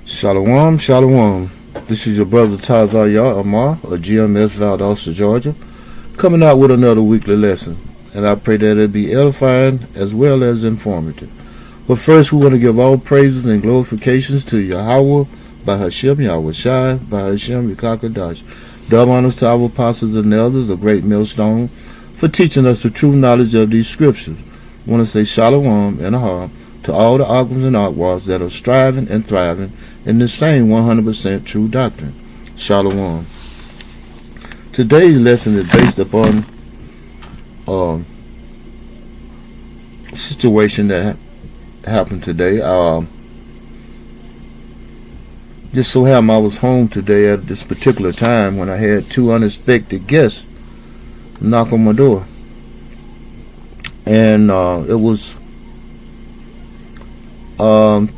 Shalom, shalom. This is your brother Tazayah Amar of GMS Valdosta, Georgia, coming out with another weekly lesson. And I pray that it be edifying as well as informative. But first, we want to give all praises and glorifications to Yahweh, by Hashem, Yahweh Shai, by Hashem, Yikakadash. Double honors to our apostles and elders, the great millstone, for teaching us the true knowledge of these scriptures. I want to say shalom and ahar to all the Aquas and Aquas that are striving and thriving in the same 100% true doctrine. Shalom. Today's lesson is based upon a situation that happened today. Just so happened I was home today at this particular time when I had two unexpected guests knock on my door. And it was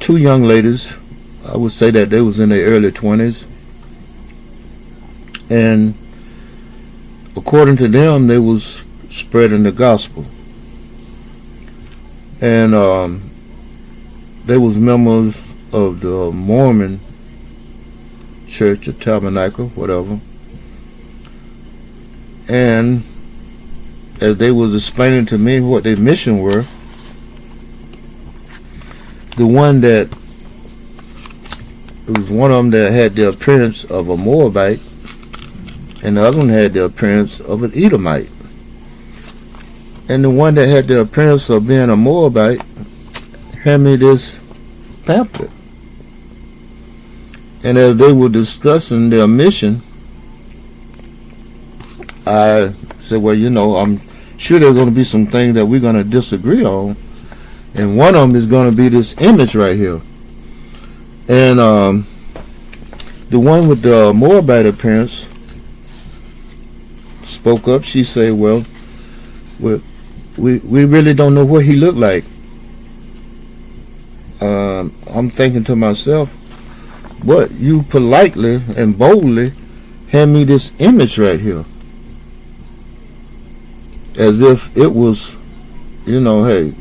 two young ladies. I would say that they was in their early 20s. And according to them, they was spreading the gospel. And they was members of the Mormon church or tabernacle, whatever. And as they was explaining to me what their mission were, the one that it was one of them that had the appearance of a Moabite, and the other one had the appearance of an Edomite. And the one that had the appearance of being a Moabite had me this pamphlet. And as they were discussing their mission, I said, well, I'm sure there's going to be some things that we're going to disagree on. And one of them is going to be this image right here. And the one with the Moabite appearance spoke up. She said, well, we really don't know what he looked like. I'm thinking to myself, but you politely and boldly hand me this image right here. As if it was, hey,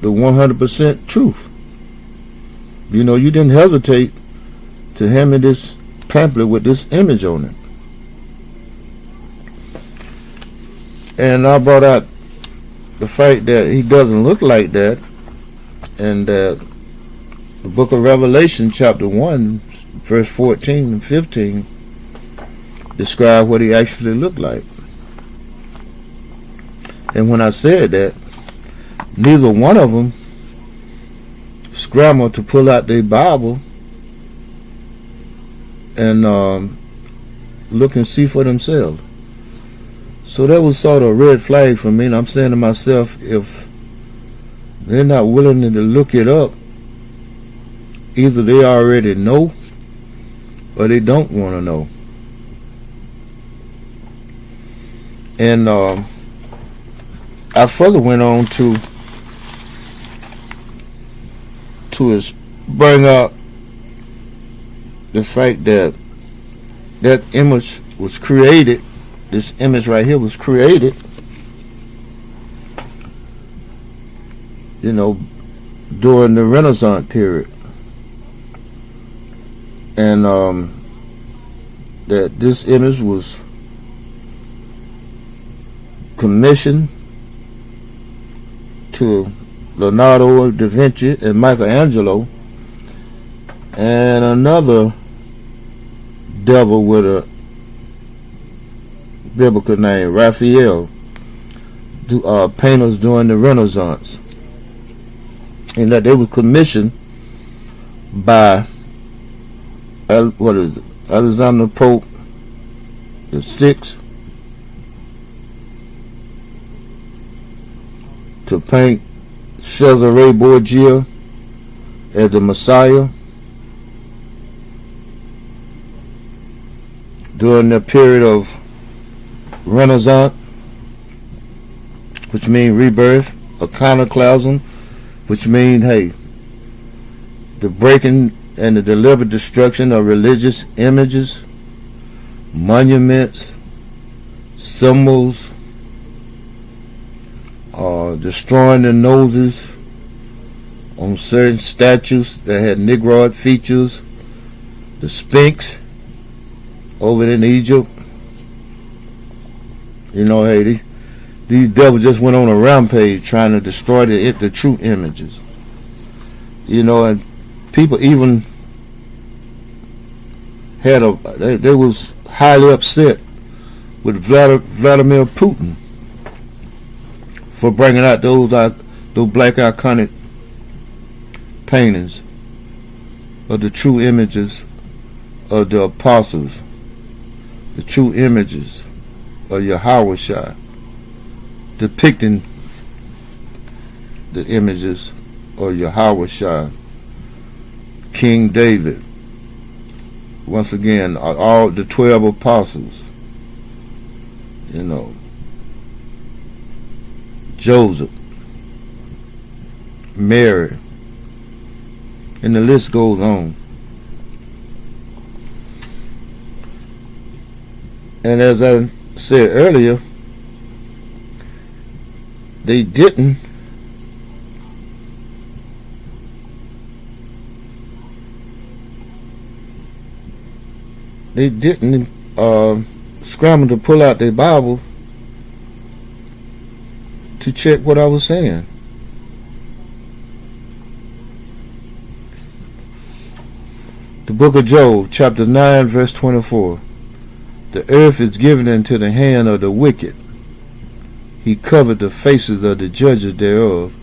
the 100% truth. You didn't hesitate to hand me this pamphlet with this image on it. And I brought out the fact that he doesn't look like that, and that the book of Revelation chapter 1 verse 14 and 15 describe what he actually looked like. And when I said that, neither one of them scrambled to pull out their Bible and look and see for themselves. So that was sort of a red flag for me. And I'm saying to myself, if they're not willing to look it up, either they already know or they don't want to know. And I further went on to bring up the fact that that image was created. This image right here was created, during the Renaissance period. And that this image was commissioned to Leonardo da Vinci and Michelangelo and another devil with a biblical name, Raphael, painters during the Renaissance. And that they were commissioned by Alexander Pope the Sixth to paint Cesare Borgia as the Messiah during the period of Renaissance, which means rebirth, iconoclasm, which means, hey, the breaking and the deliberate destruction of religious images, monuments, symbols, destroying the noses on certain statues that had Negroid features, the Sphinx over in Egypt. You know, hey, these devils just went on a rampage trying to destroy the true images. You know, and people even had they was highly upset with Vladimir Putin for bringing out those black iconic paintings of the true images of the apostles, the true images of Yahweh, depicting the images of Yahweh, King David, once again, all the 12 apostles, you know, Joseph, Mary, and the list goes on. And as I said earlier, they didn't scramble to pull out their Bible to check what I was saying. The book of Job, chapter 9, verse 24. The earth is given into the hand of the wicked. He covered the faces of the judges thereof.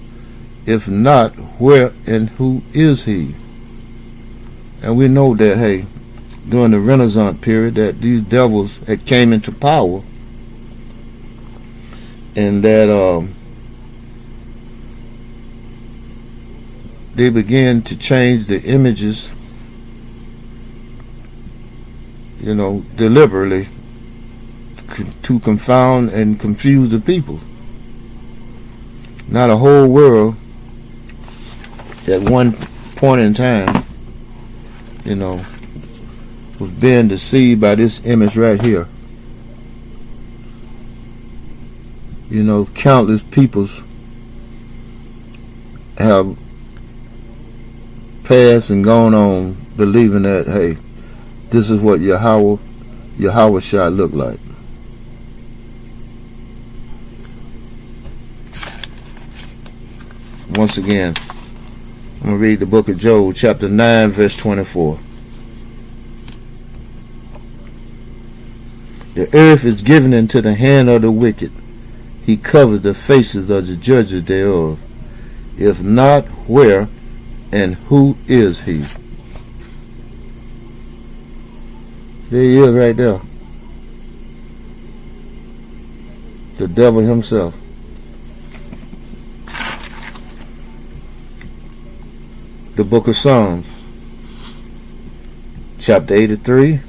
If not, where and who is he? And we know that, hey, during the Renaissance period, that these devils had came into power, and that they began to change the images, you know, deliberately to confound and confuse the people. Now the whole world at one point in time, you know, was being deceived by this image right here. You know, countless peoples have passed and gone on believing that, hey, this is what Yahweh shall look like. Once again, I'm going to read the book of Job, chapter 9, verse 24. The earth is given into the hand of the wicked. He covers the faces of the judges thereof. If not, where and who is he? There he is right there. The devil himself. The book of Psalms, chapter 83,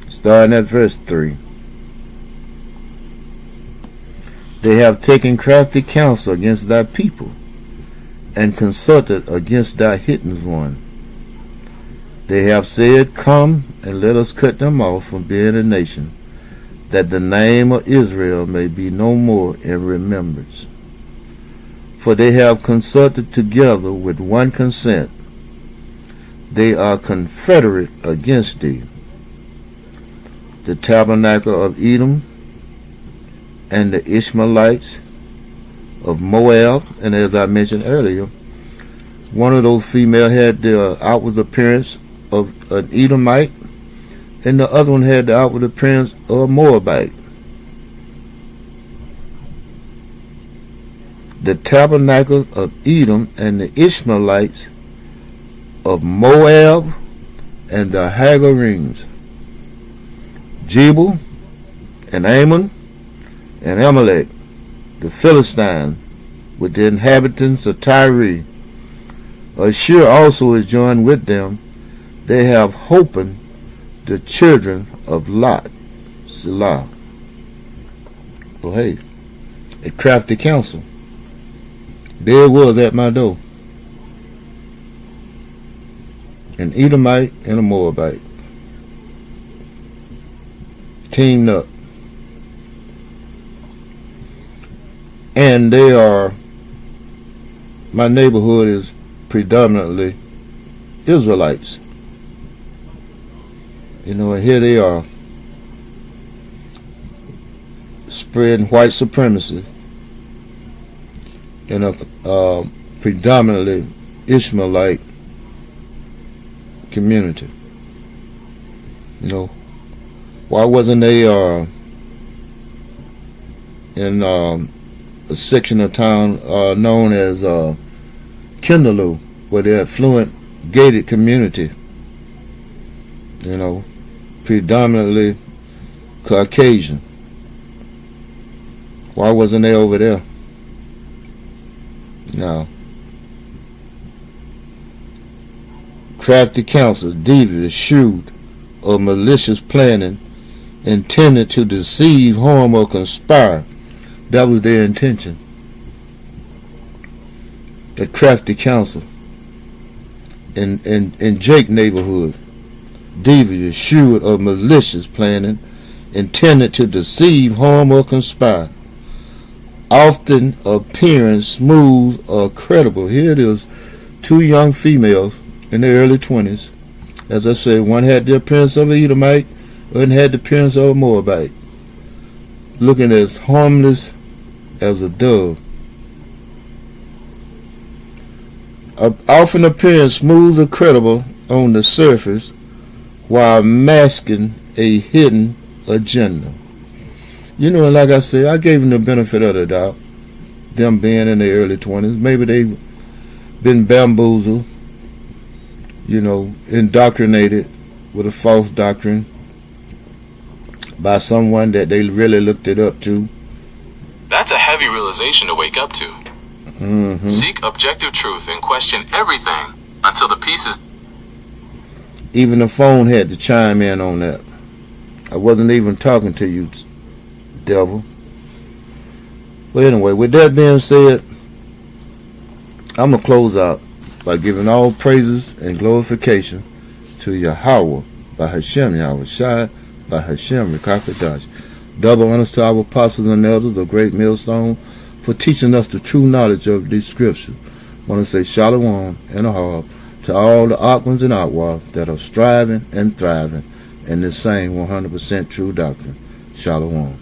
starting at verse 3. They have taken crafty counsel against thy people, and consulted against thy hidden one. They have said, come and let us cut them off from being a nation, that the name of Israel may be no more in remembrance. For they have consulted together with one consent. They are confederate against thee. The tabernacle of Edom, and the Ishmaelites of Moab, and as I mentioned earlier, one of those females had the outward appearance of an Edomite, and the other one had the outward appearance of a Moabite. The tabernacle of Edom and the Ishmaelites of Moab and the Hagarims, Jebel and Ammon and Amalek, the Philistines, with the inhabitants of Tyre. Ashur also is joined with them. They have holpen the children of Lot, Selah. Well, hey, a crafty counsel. There it was at my door. An Edomite and a Moabite teamed up. And they are, my neighborhood is predominantly Israelites. You know, and here they are spreading white supremacy in a predominantly Ishmaelite community. You know, why wasn't they in a section of town known as Kindaloo, where they're affluent gated community? You know, predominantly Caucasian. Why wasn't they over there? Now, crafty counsel, devious, shrewd, or malicious planning intended to deceive, harm, or conspire. That was their intention. The crafty counsel in Jake neighborhood, devious, shrewd, or malicious planning intended to deceive, harm, or conspire. Often appearing smooth or credible. Here it is, two young females in their early 20s. As I said, one had the appearance of an Edomite, one had the appearance of a Moabite, looking as harmless as a dove. Often appearing smooth or credible on the surface while masking a hidden agenda. You know, like I said, I gave them the benefit of the doubt, them being in their early 20s. Maybe they've been bamboozled, you know, indoctrinated with a false doctrine by someone that they really looked it up to. That's a heavy realization to wake up to. Mm-hmm. Seek objective truth and question everything until the pieces. Even the phone had to chime in on that. I wasn't even talking to you, devil. Well, anyway, with that being said, I'm going to close out by giving all praises and glorification to Yahweh, by Hashem Yahweh Shai, by Hashem Rekakadash. Double honors to our apostles and elders of Great Millstone for teaching us the true knowledge of these scriptures. I want to say Shalom and Ahab to all the Aquans and Outlaws that are striving and thriving in this same 100% true doctrine. Shalom.